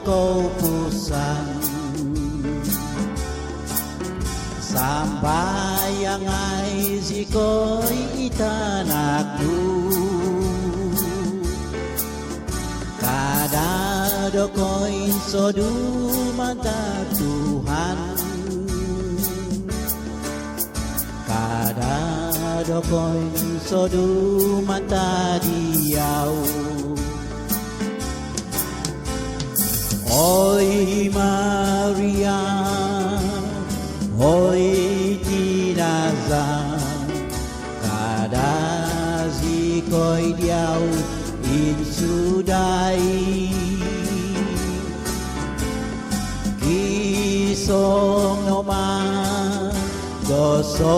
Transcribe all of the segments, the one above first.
kaupusan sambayangay siko'y itanakdu kadado ko'y soduman Tuhan kadado ko'y soduman Diyaw. Oi Maria, oi Tinaza, kadasi ko'y Diyaw insuday. Kisong naman doso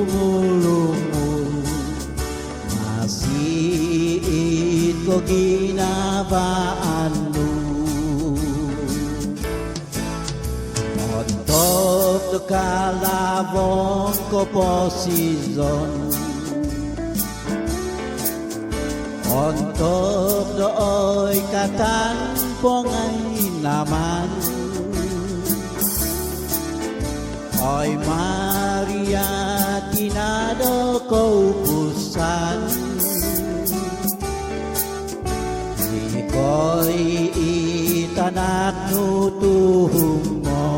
mulumu, masiit ko ginabaan mo. Untuk kalabong ko po season untuk dooy katampong ay naman Oy Maria tinado kaupusan di ko'y itanak nutuhong mo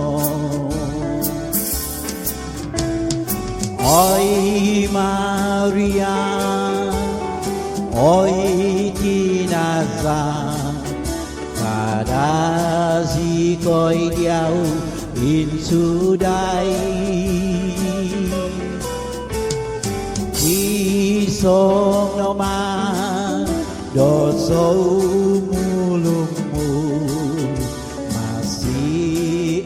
Oy Maria, oy Tinaza, kadasi ko'y Diyaw insuday. Kisong naman doso mulungmu, masiit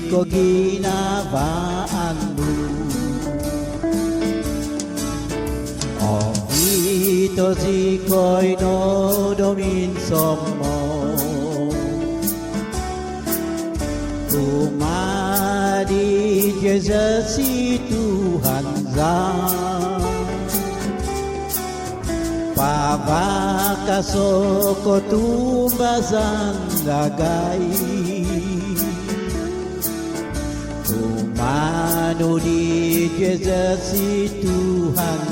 ko ginabaan mo. Ito si ko'y no dominsom mo Tumadi Jesus si Tuhan Pabakaso ko tumbasan lagay Tumano di Jesus si Tuhan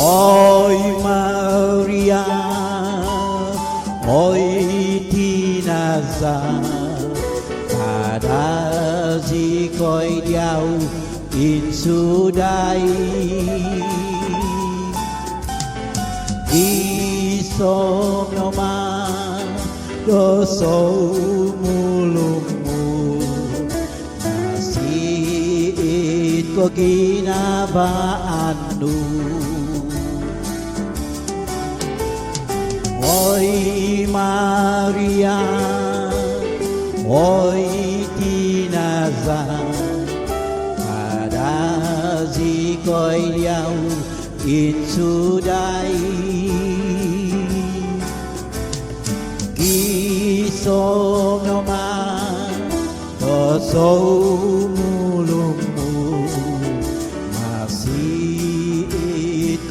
Oy Maria, oy Tinaza, kadasi ko'y Diyaw insuday. Isong naman doso mulungmu, masiit ko ginabaan mo. Oy Maria, oy Tinaza, kadasi ko'y Diyaw insuday. Kisong naman doso mulungmu, masiit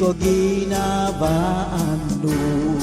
ko ginabaan mo.